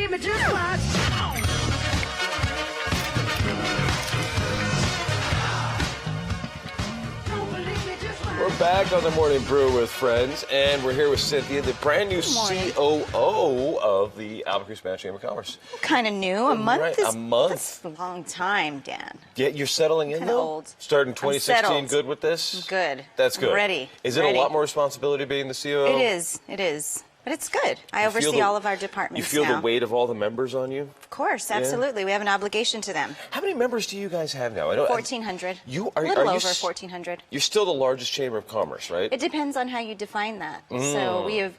believe me, just watch. We're back on the Morning Brew with friends, and we're here with Cynthia, the brand new COO of the Albuquerque Spanish Chamber of Commerce. Kind of new. A month Right, is a month. That's a long time, Dan. Yeah, you're settling in Kinda though? old. Starting I'm 2016, settled. good with this? Good. That's good. I'm ready. Is it Ready. a lot more responsibility being the COO? It is. It is. But it's good. I You feel oversee the- all of our departments You feel now. the weight of all the members on you? Of course, absolutely. We have an obligation to them. How many members do you guys have now? I know 1,400. You are a little are you over s- 1,400. You're still the largest chamber of commerce, right? It depends on how you define that. Mm. So we have,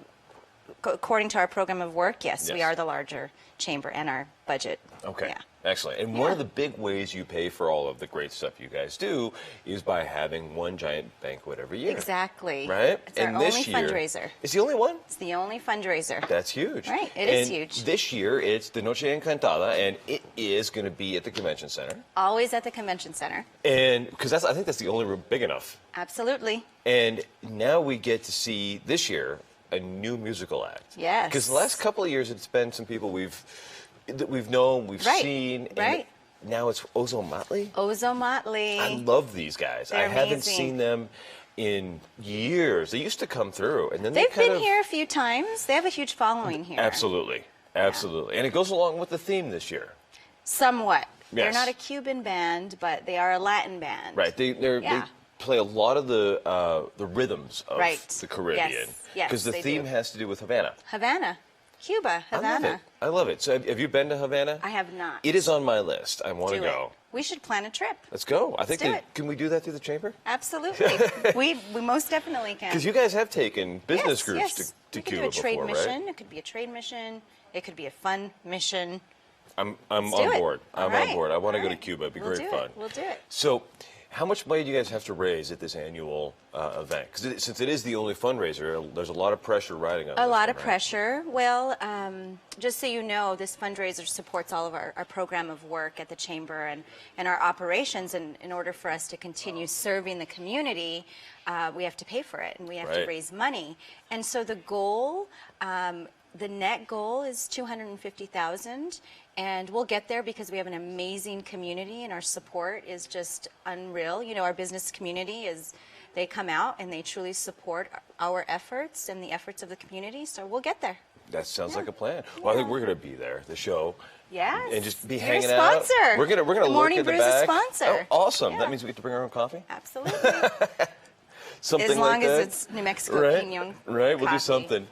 according to our program of work, yes, we Yes. are the larger chamber and our budget. Okay. Yeah. Excellent. And one of the big ways you pay for all of the great stuff you guys do is by having one giant banquet every year. Exactly. Right? It's our only fundraiser. It's the only one? It's the only fundraiser. That's huge. Right, it is And huge. This year it's the Noche Encantada, and it is going to be at the convention center. Always at the convention center. And because I think that's the only room big enough. Absolutely. And now we get to see this year a new musical act. Yes. Because the last couple of years it's been some people that we've known, we've Right, seen. And right. now it's Ozo Motley. Ozo Motley. I love these guys. They're I haven't amazing. seen them in years. They used to come through, and then They've they kind been of, here a few times. They have a huge following here. Absolutely, absolutely, and it goes along with the theme this year. Somewhat. They're Yes. not a Cuban band, but they are a Latin band. Right? They Yeah. play a lot of the rhythms of Right. the Caribbean. Yes, Because the they theme do. has to do with Havana. Havana. Cuba. I love Havana. it. I love it. So have you been to Havana? I have not. It is on my list. I want to Do go. it. We should plan a trip. Let's go. I think do it. Can we do that through the chamber? Absolutely. we most definitely can. Because you guys have taken business yes, groups yes. to we could Cuba do a trade before, mission. right? It could be a trade mission. It could be a fun mission. I'm Let's on do it. board. All I'm right. on board. I want to All go to right. Cuba. It'd be We'll great do fun. it. We'll do it. So, how much money do you guys have to raise at this annual event? Because since it is the only fundraiser, there's a lot of pressure riding on A this lot one, of right? pressure. Well, just so you know, this fundraiser supports all of our program of work at the Chamber and our operations. And in order for us to continue serving the community, we have to pay for it and we have to Right. raise money. And so the goal, the net goal is $250,000. And we'll get there because we have an amazing community and our support is just unreal. You know, our business community they come out and they truly support our efforts and the efforts of the community. So we'll get there. That sounds like a plan. Well, I think we're going to be there, the show. Yes. And just be You're hanging a out. sponsor. We're gonna The look Morning at the Brew's a back. sponsor. Oh, awesome. Yeah. That means we get to bring our own coffee? Absolutely. Something As long like that. as it's New Mexico right? Pinon Right, we'll do coffee. something.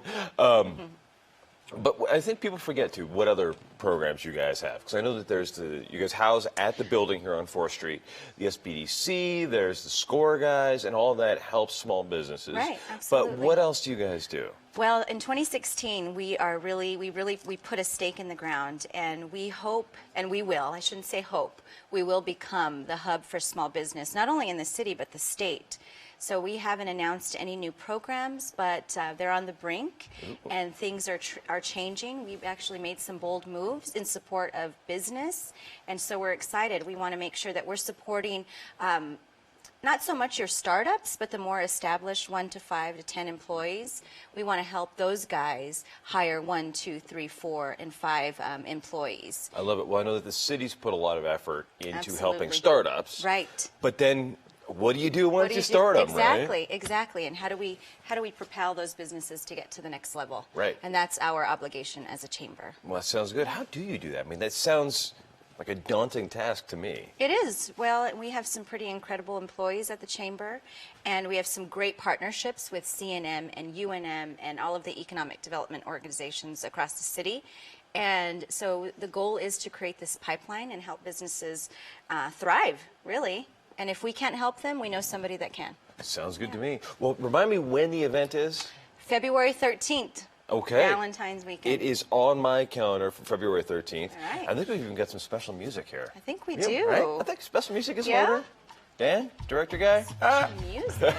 But I think people forget too what other programs you guys have, because I know that you guys house at the building here on 4th Street, the SBDC, there's the SCORE guys, and all that helps small businesses. Right, absolutely. But what else do you guys do? Well, in 2016, we put a stake in the ground, and we hope, and we will, I shouldn't say hope, we will become the hub for small business, not only in the city, but the state. So we haven't announced any new programs, but they're on the brink, and things are changing. We've actually made some bold moves in support of business, and so we're excited. We want to make sure that we're supporting not so much your startups, but the more established 1 to 5 to 10 employees. We want to help those guys hire 1, 2, 3, 4, and 5 employees. I love it. Well, I know that the city's put a lot of effort into helping Absolutely. startups. Right. But then, what do you do What once do you do? start them, Exactly, right? exactly. And how do we propel those businesses to get to the next level? Right. And that's our obligation as a chamber. Well, that sounds good. How do you do that? I mean, that sounds like a daunting task to me. It is. Well, we have some pretty incredible employees at the Chamber, and we have some great partnerships with CNM and UNM and all of the economic development organizations across the city. And so the goal is to create this pipeline and help businesses thrive, really. And if we can't help them, we know somebody that can. Sounds good to me. Well, remind me when the event is. February 13th. Okay. Valentine's weekend. It is on my calendar for February 13th. All right. I think we've even got some special music here. I think we Yeah, do. Right? I think special music is in Yeah. order. Dan, director guy? Music.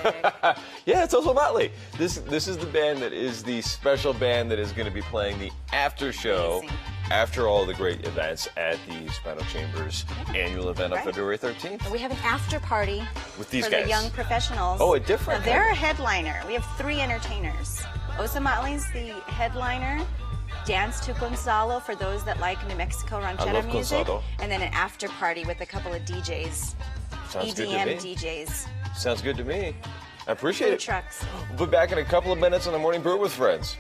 Yeah, it's also Motley. This is the band that is the special band that is going to be playing the after show Amazing. after all the great events at the Hispano Chamber's annual event on Right. February 13th. We have an after party With these for guys. the young professionals. Oh, a different Now, they're kind. a headliner. We have 3 entertainers. Osa Motley's the headliner. dance to Gonzalo for those that like New Mexico ranchera love music, Gonzalo. and then an after party with a couple of DJs, Sounds good to EDM me. DJs, Sounds good to me. I appreciate food it. trucks. We'll be back in a couple of minutes on the Morning Brew with Friends.